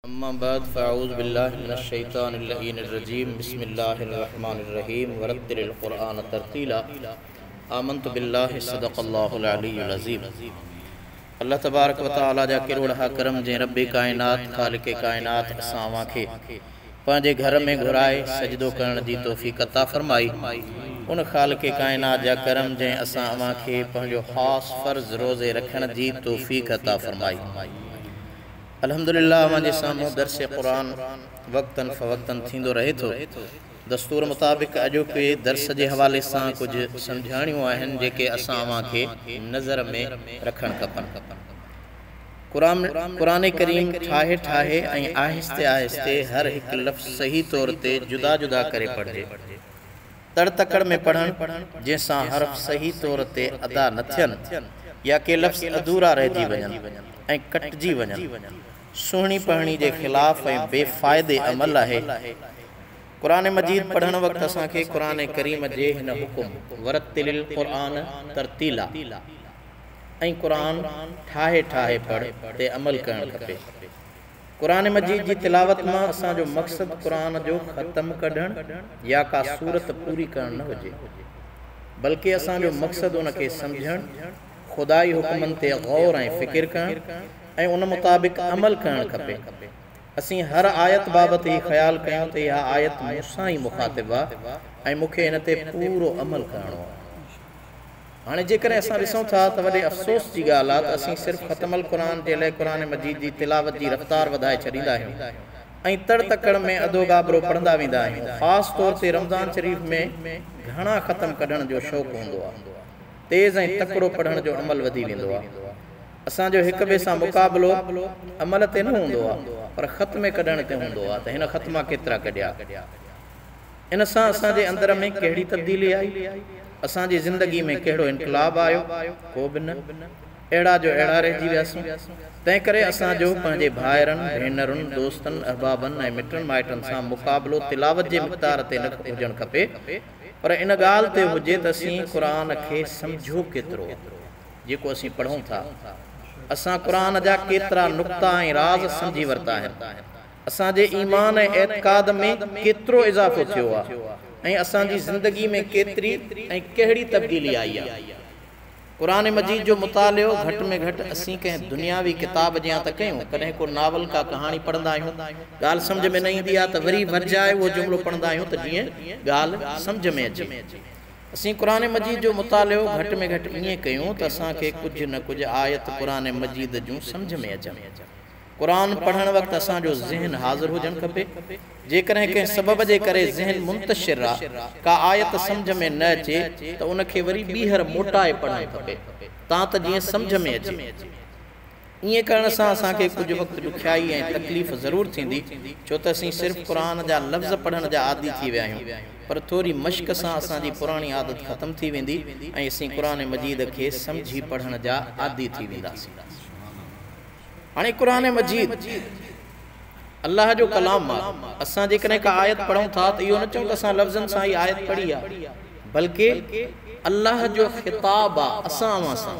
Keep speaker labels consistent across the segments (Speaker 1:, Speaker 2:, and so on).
Speaker 1: अम्मा बाद फ़अऊज़ु बिल्लाहि मिनश्शैतानिर्रजीम बिस्मिल्लाहिर्रहमानिर्रहीम वरत्तिलिल क़ुरआन तरतीला आमन्तु बिल्लाहि सदक़ल्लाहुल अलीयुल अज़ीम। अल्लाह तबारक व तआला जा किरोड़ा करम जे रब्बे कायनात ख़ालिक़े कायनात असां खे पंहिंजे घर में घुराए सजदो करण जी तौफ़ीक़ अता फ़रमाई। उन ख़ालिक़े कायनात जा करम जे असां खे पंहिंजो ख़ास फ़र्ज़ रोज़े रखण जी तौफ़ीक़ अता फ़रमाई। अल्हम्दुलिल्लाह मुंहिंजे साम्हूं दर्स क़ुरान वक्तन फ़वक्तन थींदो रहे थो। दस्तूर मुताबिक़ अॼोके दर्स जे हवाले सां कुझु सम्झाणियूं आहिनि जेके असां खे नज़र में रखणु खपनि। क़ुरान करीम ठाहे ठाहे ऐं आहिस्ते आहिस्ते हर हिकु लफ़्ज़ सही तौर ते जुदा जुदा करे पढ़िजे। तड़ तकड़ में पढ़णु जंहिंसां हर्फ़ सही तौर ते अदा न थियनि या के लफ़्ज़ अधूरा रहिजी वञनि ऐं कटिजी वञनि सुहिणी पढ़णी जे ख़िलाफ़ ऐं बेफ़ाइदे अमल आहे। क़ुरान मजीद पढ़ण वक़्तु असांखे क़ुरान करीम जे हिन हुकुम वरत्तिलिल क़ुरआन तरतीला ऐं क़ुरान ठाहे ठाहे पढ़ ते अमल करणु खपे। क़ुरान मजीद जी तिलावत मां असांजो मक़सदु क़ुरान जो ख़त्म कढणु या का सूरत पूरी करणु न हुजे, बल्कि असांजो मक़सदु उनखे सम्झणु, खुदाई हुकुमनि ते गौर ऐं फ़िकिर करणु ऐं उन मुताबिक़ अमल करणु खपे। असीं हर आयत बाबति ही ख़्यालु कयूं त इहा आयत मूंसां ई मुख़ातिबु आहे ऐं मूंखे इन ते पूरो अमल करणो आहे। हाणे जेकॾहिं असां ॾिसूं था त वॾे अफ़सोस जी ॻाल्हि आहे त असीं सिर्फ़ु ख़तमल क़ुरान जे लाइ क़ुरान मजीद जी तिलावत जी रफ़्तार वधाए छॾींदा आहियूं ऐं तड़ तकड़ में अधो गाबरो पढ़ंदा वेंदा आहियूं। ख़ासि तौर ते रमज़ान शरीफ़ में घणा ख़तम कढण जो शौक़ु हूंदो आहे। तेज़ ऐं तकिड़ो पढ़ण जो अमल वधी वेंदो आहे। असांजो हिक ॿिए सां मुक़ाबिलो अमल ते न हूंदो आहे पर ख़त्मे कढण ते हूंदो आहे त हिन ख़त्मा केतिरा कढिया। इन सां असांजे अंदर में कहिड़ी तब्दीली आई, असांजी ज़िंदगी में कहिड़ो इनक़लाब आयो, को बि न। अहिड़ा जो अहिड़ा रहिजी वियासीं। तंहिं करे असांजो पंहिंजे भाइरनि भेनरुनि दोस्तनि अहबाबनि ऐं मिटनि माइटनि सां मुक़ाबिलो तिलावत जे मिक़दार ते न हुजणु खपे, पर इन ॻाल्हि ते हुजे त असीं क़ुरान खे सम्झो केतिरो जेको असीं पढ़ूं था। असां क़ुरान जा केतिरा नुक़्ता ऐं राज़ सम्झी वरिता आहिनि, असांजे ईमान ऐं एतिक़ाद में केतिरो इज़ाफ़ो थियो आहे ऐं असांजी ज़िंदगी में केतिरी ऐं कहिड़ी तब्दीली आई आहे। क़ुरान मजीद जो मुतालियो घटि में घटि असीं कंहिं दुनियावी किताब जियां त कयूं। कॾहिं को नावल का कहाणी पढ़ंदा आहियूं, ॻाल्हि सम्झ में न ईंदी आहे त वरी वरजाए उहो जुमिलो पढ़ंदा आहियूं त जीअं ॻाल्हि सम्झ में अचे। असीं क़ुरान मजीद जो मुतालियो घटि में घटि ईअं कयूं त असांखे कुझु न कुझु आयत क़ुरान मजीद जूं सम्झ में अचनि। क़ुरान पढ़ण वक़्तु असांजो ज़हन हाज़िर हुजणु खपे। जेकॾहिं कंहिं सबब जे करे ज़हन मुंतशिर आहे, का आयत सम्झ में न अचे त उनखे वरी ॿीहर मोटाए पढ़णु खपे तां त जीअं सम्झ में अचे। ईअं करण सां असांखे कुझु वक़्तु ॾुखियाई ऐं तकलीफ़ ज़रूरु थींदी, छो त असीं सिर्फ़ु क़ुरान जा लफ़्ज़ पढ़ण जा आदी थी विया आहियूं। पर थोरी मश्क सां असांजी पुराणी आदत ख़तमु थी वेंदी ऐं असीं क़ुरान मजीद खे सम्झी पढ़ण जा आदी थी वेंदासीं। हाणे क़ुरान मजीद अल्लाह जो कलाम आहे। असां जेकॾहिं का आयत पढ़ूं था त इहो न चऊं त असां लफ़्ज़नि सां ई आयत पढ़ी आहे, बल्कि अल्लाह जो ख़िताब आहे असां सां।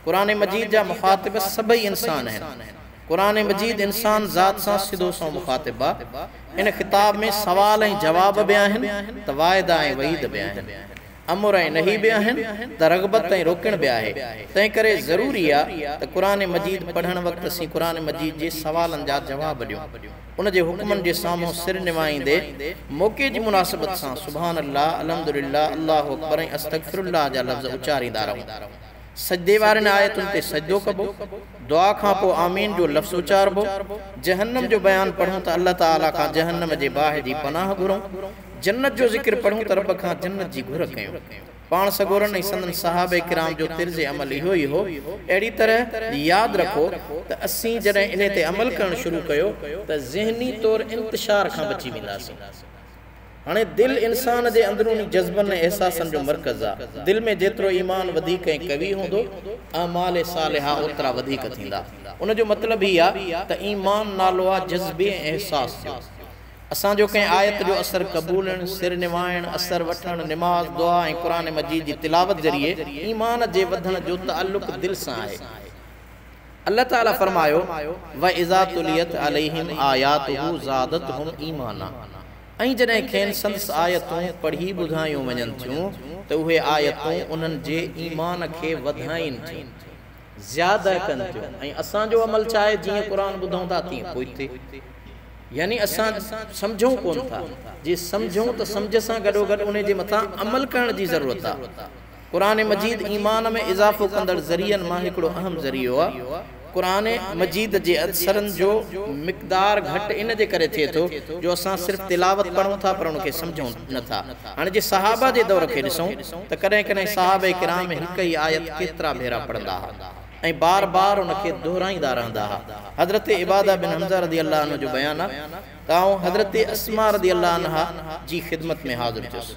Speaker 1: क़ुरान मजीद जा मुख़ातिब सभई इंसान आहिनि। क़ुरान मजीद इंसान ज़ात सां सिधो सो मुख़ातिब आहे। इन ख़िताब में सवाल ऐं जवाब बि आहिनि त वाइदा ऐं वईद बि आहिनि, अमुर ऐं नही बि आहिनि त रग़बत ऐं रोकण बि आहे। तंहिं करे ज़रूरी आहे त क़ुरान मजीद पढ़ण वक़्तु असीं क़ुरान मजीद जे सवालनि जा जवाब ॾियूं। उन जे हुक्मनि जे साम्हूं सिर निवाईंदे मौक़े जी मुनासिबत सां सुभान अल्लाह, अल्हम्दुलिल्लाह, अल्लाहु अकबर ऐं अस्तग़फिरुल्लाह जा लफ़्ज़ उचारींदा रहूं। सजदे वारनि आयतुनि ते सजदो कबो, दुआ खां पोइ आमीन जो लफ़्ज़ उचारबो। जहन्नम जो बयानु पढ़ूं त अल्लाह ताला खां जहन्नम जे बाहि जी पनाह घुरूं। जन्नत जो ज़िक्र पढ़ूं त रब खां जन्नत जी घुर कयूं। पाण सगोरनि ऐं संदन सहाबे किराम जो तिर्ज़ अमल इहो ई हो। अहिड़ी तरह यादि रखो त असीं जॾहिं इन ते अमल करणु शुरू कयो त ज़हनी तौर इंतिशार खां बची वेंदासीं। हाणे दिलि इंसान जे अंदरूनी जज़्बनि ऐं एहसासनि जो मर्कज़ आहे। दिलि में जेतिरो ईमान वधीक ऐं कवी हूंदो, अमाल सालिहा ओतिरा वधीक थींदा। उन जो मतिलबु ई आहे त ईमान नालो आहे जज़्बे ऐं एहसास जो। असांजो कंहिं आयत जो असर क़बूलण, सिर निवाइण, असर वठण, निमाज़, दुआ ऐं क़ुरान मजीद जी तिलावत ज़रिए ईमान जे वधण जो ताल्लुक़ दिलि सां आहे। अल्लाह ताला फरमायो व इज़ा तुलियत अलैहिम आयातुहु ज़ादतहुम ईमाना। ऐं जॾहिं खेनि संदसि आयतूं पढ़ी ॿुधायूं वञनि थियूं त उहे आयतूं उन्हनि जे ईमान खे वधाइनि थियूं, ज़्यादा कनि थियूं। ऐं असांजो अमल छा आहे, जीअं क़ुरान ॿुधूं था तीअं पोइ थिए, यानी असां सम्झूं कोन था। जे सम्झूं त सम्झ सां गॾोगॾु उन जे मथां अमल करण जी ज़रूरत आहे। क़ुरान मजीद ईमान में इज़ाफ़ो कंदड़ ज़रियनि मां हिकिड़ो अहम ज़रियो आहे। क़ुरान मजीद जे असरनि जो मिक़दार घटि इन जे करे थिए थो जो असां सिर्फ़ु तिलावत पढ़ूं था पर उनखे सम्झूं नथा। हाणे जे सहाबा जे दौर खे ॾिसूं त कॾहिं कॾहिं सहाबा किराम हिकु ई आयत केतिरा भेरा पढ़ंदा हुआ ऐं बार बार उनखे दोहराईंदा रहंदा हुआ। हज़रत इबादा बिन हम्ज़ा रज़ी अल्लाह अन्हु जो बयानु आहे त आउं हज़रत अस्मा रज़ी अल्लाह अन्हा जी ख़िदमत में हाज़िर थियुसि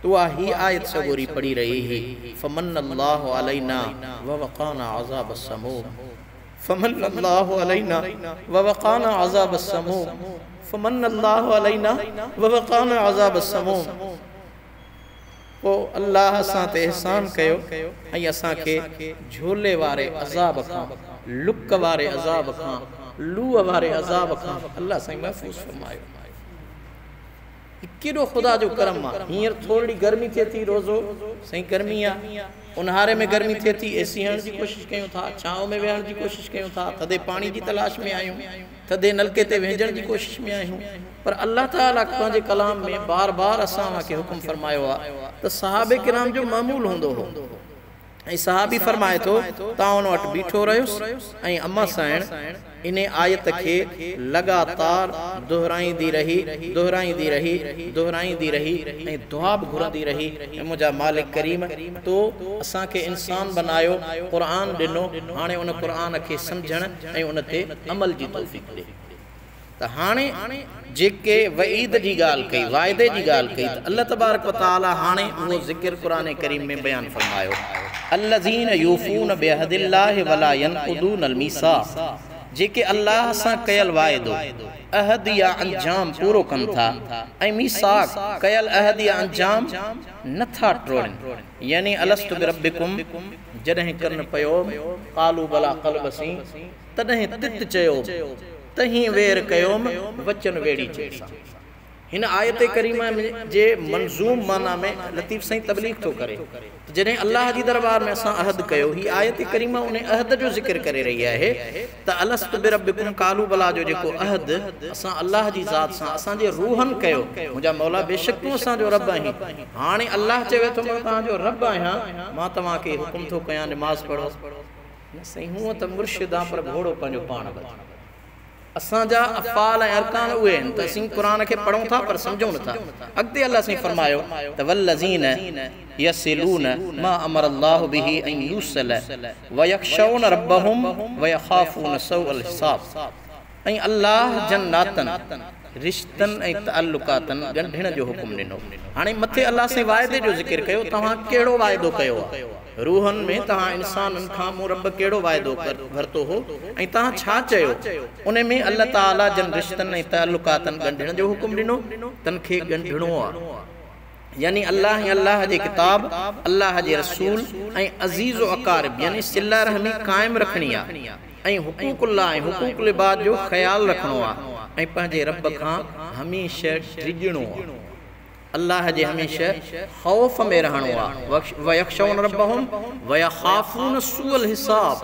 Speaker 1: त उहा ही आयत सगोरी पढ़ी रही हुई, फ़मन्नल्लाहु अलैना व वक़ाना अज़ाब अस्समूम, फ़मन्नल्लाहु अलैना व वक़ाना अज़ाब अस्समूम, फ़मन्नल्लाहु अलैना व वक़ाना अज़ाब अस्समूम। पोइ अल्लाह असां ते एहसान कयो ऐं असांखे झोले वारे अज़ाब खां, लुक वारे अज़ाब खां, लूह वारे अज़ाब खां अल्लाह साईं महफ़ूज़ फरमायो। केॾो ख़ुदा जो करम आहे। हींअर थोरी गर्मी थिए थी, रोज़ो साईं गर्मी आहे, उन्हारे में गर्मी थिए थी, एसी हणण जी कोशिशि कयूं था, छांव में वेहण जी कोशिशि कयूं था, थधे पाणी जी तलाश में आहियूं, थधे नलके ते वेझण जी कोशिशि में आहियूं। पर अल्लाह ताला पंहिंजे कलाम में बार बार असां खे हुकुम फरमायो आहे त सहाबे किराम जो मामूल हूंदो हो। ऐं सहाबी फरमाए थो तव्हां उन वटि बीठो रहियोसि ऐं अम्मा साइण इन आयत खे लगातार दोहराईंदी रही ऐं दुआ बि घुरंदी रही ऐं मुंहिंजा मालिक करीम तो असांखे इंसान बनायो, क़ुरान ॾिनो, हाणे उन क़ुरान खे सम्झण ऐं उन ते अमल जी तौफ़ीक़ ॾे। त हाणे जेके वईद जी ॻाल्हि कई, वाइदे जी ॻाल्हि कई, त अल्लाह तबारक व तआला हाणे उहो ज़िक्र क़ुरान करीम में बयानु फरमायो, अल्लज़ीन यूफ़ून बिअहदिल्लाहि वला यनक़ुदूनल मीसाक़, जेके अल्लाह सां कयल वाइदो अहद या अंजाम पूरो कनि था ऐं मीसाक़ कयल अहद या अंजाम नथा टोड़नि। यानी अलस्तु बिरब्बिकुम जॾहिं कन पियो क़ालू बला क़ल्बसी, तॾहिं तित चयो तहीं वेर कयोम वचन वेड़ी चेसा। हिन आयत करीमा जे मंज़ूम माना में लतीफ़ साईं तबलीग थो करे जॾहिं अल्लाह जी दरबार में असां अहद कयो, ही आयत करीमा उन अहद जो ज़िक्र करे रही आहे त अलस्तु बिरब्बिकुम क़ालू बला जो जेको अहद असां अल्लाह जी ज़ात सां असांजे रूहनि कयो, मुंहिंजा मौला बेशक तूं असांजो रब आहीं। हाणे अल्लाह चवे थो मां तव्हांजो रब आहियां, मां तव्हांखे हुकुम थो कयां निमाज़ पढ़ो। न साईं, हूअं त मुर्शिद आहे पर घोड़ो पंहिंजो पाण बचे। असांजा अफ़ाल ऐं अरकान उहे आहिनि त असीं क़ुरान खे पढ़ूं था पर सम्झूं नथा। अॻिते अल्लाह साईं फरमायो त वल्लज़ीन यसिलून मा अमरल्लाहु बिही अन युसल व यख़शौन रब्बहुम व यख़ाफून सऊअल हिसाब। ऐं अल्लाह जन नातन रिश्तनि ऐं ताल्लुकातनि ॻंढिण जो हुकुम ॾिनो। हाणे मथे अल्लाह साईं वाइदे जो ज़िक्र कयो, तव्हां कहिड़ो वाइदो कयो आहे रूहनि में, तव्हां इंसाननि खां मूं रब कहिड़ो वाइदो वरितो हो ऐं तव्हां छा चयो। उन में अल्लाह ताला जन रिश्तनि ऐं ताल्लुकातनि ॻंढिण जो हुकुम ॾिनो, तन खे ॻंढिणो आहे। यानी अल्लाह ऐं अल्लाह जे किताब, अल्लाह जे रसूल ऐं अज़ीज़ व अक़ारिब यानी सिला रहमी क़ाइमु रखणी आहे ऐं हुकूकुल्लाह ऐं हुकूकुल इबाद जो ख़्यालु रखणो आहे ऐं पंहिंजे रब खां हमेशह डिॼणो आहे, अल्लाह जे हमेशह ख़ौफ़ में रहणो आहे। व यख़शौन रब्बहुम व यख़ाफून सूअल हिसाब,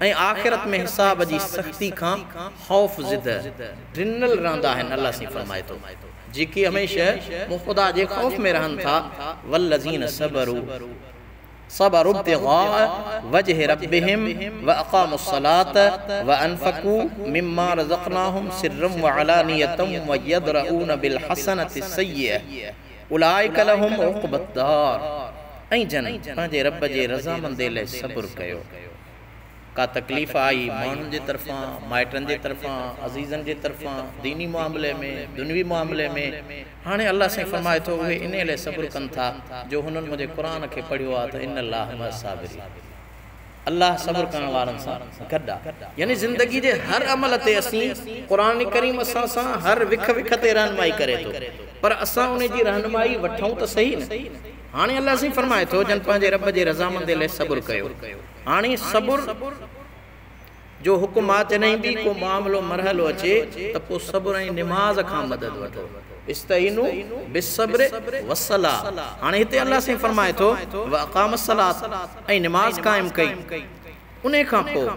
Speaker 1: ऐं आख़िरत में हिसाब जी सख़्ती खां ख़ौफ़ ज़िद ॾिनल रहंदा आहिनि। अल्लाह साईं फरमाए थो जेके हमेशह ख़ुदा जे ख़ौफ़ में रहनि था, वल्लज़ीन सबरू सबरु इब्तिग़ाअ वजह रब्बिहिम व अक़ामुस सलात व अनफ़क़ू मिम्मा रज़क़नाहुम सिर्रम व अलानियतम व यदरऊन बिल हसनति सय्यअ उलाइक लहुम उक़बत दार। ऐं जन पंहिंजे रब जे रज़ामंदी लाइ सब्र कयो। का तकलीफ़ आई माण्हुनि जे तरफ़ां, माइटनि जे तरफ़ां, अज़ीज़नि जे तरफ़ां, दीनी मामले में, दुनवी मामले में, हाणे अल्लाह साईं फरमाए थो उहे इन लाइ सब्र कनि था जो हुननि मुंहिंजे क़ुरान खे पढ़ियो आहे त इन्नल्लाह मअस साबिरीन, अल्लाह सब्र करण वारनि सां गॾु आहे। यानी ज़िंदगी जे हर अमल ते असीं क़ुरान करीम असां सां हर विख विख ते रहनुमाई करे थो, पर असां उन जी रहनुमाई वठूं त सही न। हाणे अल्लाह साईं फरमाए थो जन पंहिंजे रब जे रज़ामंदी लाइ सब्र कयो। हाणे सब्र जो हुक्म आ जॾहिं बि को मामलो मरहलो अचे त पोइ सब्र ऐं निमाज़ खां मदद वठो। इस्तईनु बिस्सब्र वस्सला। हाणे हिते अल्लाह से फरमाए थो व अक़ामस सलात ऐं निमाज़ क़ाइम कई। उन खां पोइ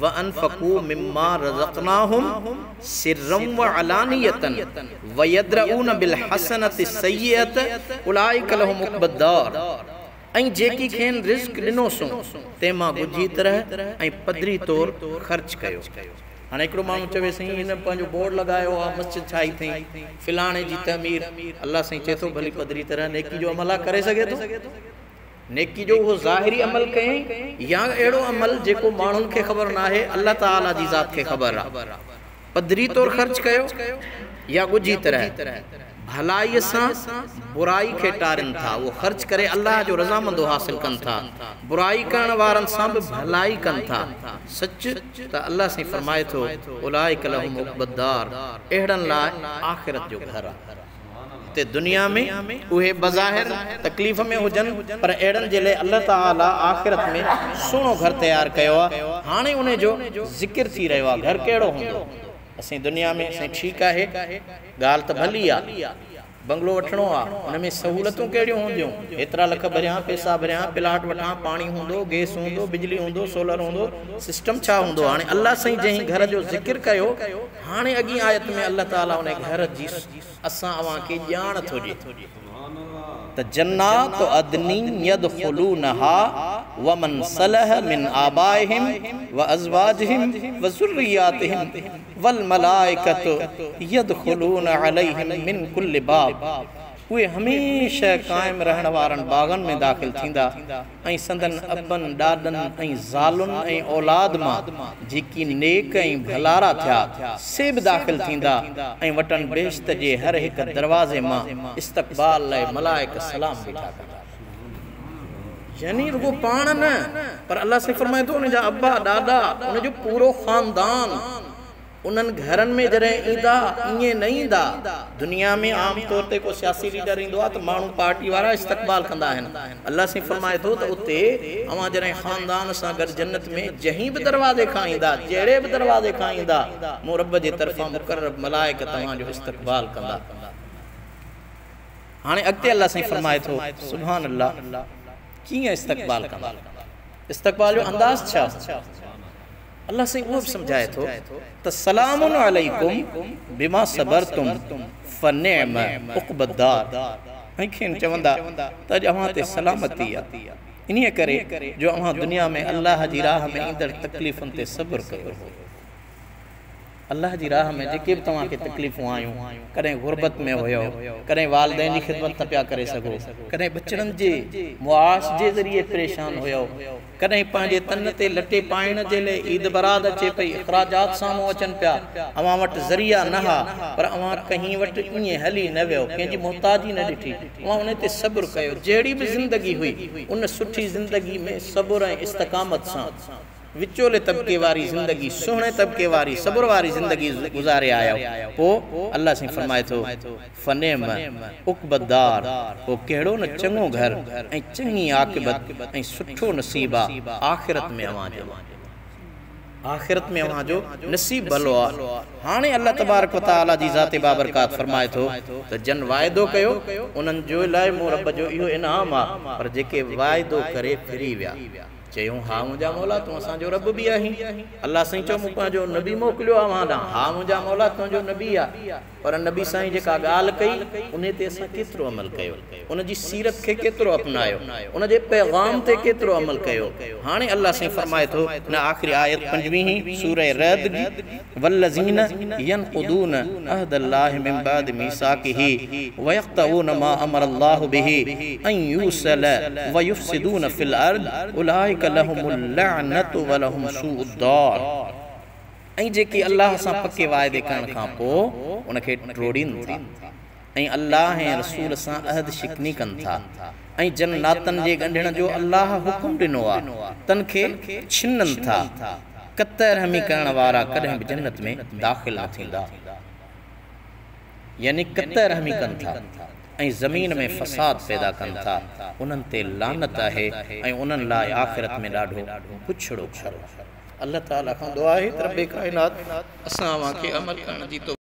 Speaker 1: व अनफ़क़ू मिम्मा रज़क़नाहुम सिर्रम व अलानियतन व यद्रऊन बिल हसनति सय्यत उलाइक लहुम उक़बद्दार। ऐं जेकी खेन रिज़्क़ ॾिनोसूं तंहिंमां ॻुझी तरह ऐं पधरी तौर ख़र्च कयो। हाणे हिकिड़ो माण्हू चवे साईं हिन पंहिंजो बोर्ड लगायो आहे मस्जिद ठाही अथई फिलाणे जी तमीर। अल्लाह साईं चए थो भली पधरी तरह नेकी जो अमल आहे करे सघे थो। नेकी जो वो ज़ाहिरी अमल कहीं या अड़ो अमल जेको मानुन के खबर ना है अल्लाह ताला जी ज़ात के खबर आ। पधरी तौर खर्च कयो या गुजी तरह भलाई से बुराई के टारन था। वो खर्च करे अल्लाह जो रजामंदो हासिल कन था। बुराई करण वारन सां भी भलाई कन था। सच त अल्लाह से फरमाए थो उलाइक लहुम उक़बद्दार। एहड़न लाइ आखिरत जो घर आ। ते दुनिया में उहे बज़ाहिर तकलीफ़ में हुजन पर एड़न जे लिए अल्लाह ताला आखिरत में सुनो घर तैयार कयो आ। हाणे उन जो जिक्र थी रहो आ घर केड़ो हुंदो। असीं दुनिया में असीं ठीक है गाल त भली आ बंगलो वठणो आ उन में सहूलतूं केड़ियूं होंदियूं। एतरा लख भरिया पैसा भरिया प्लाट वठा पानी हुंदो गेस हुंदो बिजली हुंदो सोलर हुंदो सिस्टम छा हुंदो। हाणे अल्लाह सही जहीं घर जो जिक्र कयो हाणे अगी आयत में अल्लाह ताला उन घर जी असां अवां के ॼाण थो ॾे त जन्नात अदनी यदखुलूनहा व मन सलह मिन आबाइहिम व अज़वाजिहिम व ज़ुर्रियातिहिम वल मलाइकतु यदखुलून अलैहिम मिन कुल्लि बाब। वे हमेशा कायम रहन वारन बागन में दाखिल थींदा ऐं संदन अबन डाडन ऐं ज़ालुन ऐं औलाद मां जेकी नेक ऐं भलारा थिया से भी दाखिल थींदा ऐं वटन बेश्त जे हर एक दरवाजे मां इस्तक़बाल लाइ मलाइक सलाम बीठा कंदा। यानी रुगो पाण न पर अल्लाह से फरमाए थो उन जा अब्बा दादा उन जो पूरो खानदान उन्हन घरन में जॾहिं ईंदा ईअं न ईंदा। दुनिया में आम तौर ते को सियासी लीडर ईंदो आहे त माण्हू पार्टी वारा इस्तक़बाल कंदा आहिनि। अल्लाह से फरमाए थो त उते अवां जॾहिं ख़ानदान सां गॾु जन्नत में जहीं बि दरवाज़े खां ईंदा जहिड़े बि दरवाज़े खां ईंदा मूं रब जे तरफ़ां मुक़रर मलाइक तव्हांजो इस्तक़बाल कंदा। हाणे अॻिते अल्लाह से फरमाए थो सुभान अल्लाह कीअं इस्तक़बाल कंदा। इस्तक़बाल जो अंदाज़ छा अल्लाह से वो समझाए थो त सलामुन अलैकुम बिमा सबरतुम फनिअम उक़बद्दार। ऐं खेन चवंदा त अवां ते सलामती आहे इन करे जो अवां दुनिया में अल्लाह जी राह में ईंदड़ तकलीफ़ुनि ते सब्र कयो। अल्लाह जी राह में जेके भी तव्हां के तकलीफ़ूं आयूं कदें गुरबत में हुयो कदें वालिदैन जी खिदमत न पिया करे सगो कदें बचड़न जे मुआश जे ज़रिए परेशान हुयो कदें पंहिंजे तन ते लटे पाइण जे लिए ईद बरात अचे पई इखराजात साम्हूं अचन पिया अवां वटि ज़रिया न हा पर अवां कहीं वटि ईअं हली न वियो कंहिंजी मोहताजी न ॾिठी अवां उन ते सब्र कयो। जहिड़ी भी ज़िंदगी हुई उन सुठी ज़िंदगी में सब्र ऐं इस्तक़ामत सां विचोले तबके वारी जिंदगी सुहणे तबके वारी सब्र वारी जिंदगी गुजारे आयो। पो अल्लाह से फरमाए थो फनेम उक़बद्दार पो केड़ो न चंगो घर ऐं चंगी आक़िबत ऐं सुठो नसीब आ आखिरत में अवां जो। आखिरत में अवां जो नसीब भलो आ। हाणे अल्लाह तबारक व तआला जी ज़ात बाबरकात फरमाए थो त जन वाइदो कयो उन्हनि जो लाइ मूं रब जो इहो इनाम आ पर जेके वाइदो करे फिरी विया चयूं हा मुंहिंजा मौला तूं असांजो रब भी आहीं। अल्लाह साईं चयो मूं पंहिंजो नबी मोकिलियो आहे अवां ॾांहुं हा मुंहिंजा मौला तुंहिंजो नबी आहे पर नबी साईं जेका ॻाल्हि कई उन ते असां केतिरो अमल कयो उन जी सीरत खे केतिरो अपनायो उन जे पैगाम ते केतिरो अमल कयो। हाणे अल्लाह साईं फरमाए थो न आख़िरी आयत 5वीं सूरह रद जी वल्लज़ीन यनक़ुदून अहदल्लाहि मिन बाद मीसाकिही व यक़तऊन मा अमरल्लाहु बिही अन यूसल व युफ़सिदून फिल अर्द उलाइक लहुमुल लअनतु व लहुम सूउद्दार। ऐं जेकी अल्लाह सां पके वाइदे करण खां पोइ उनखे टोड़ीनि था ऐं अल्लाह ऐं रसूल सां अहद शिकनी कनि था ऐं जन्नातनि जे ॻंढण जो अल्लाह हुकुम ॾिनो आहे तन खे छिननि था कतर रहमी करण वारा कॾहिं बि जन्नत में दाख़िल न थींदा। यानी कतर रहमी कनि था ऐं ज़मीन में फसाद पैदा कनि था उन्हनि ते लानत आहे ऐं उन्हनि लाइ आख़िरत में ॾाढो पुछड़ो घर। अल्लाह ताला खां दुआ है त रब्बे कायनात असां वाके अमल करण जी तो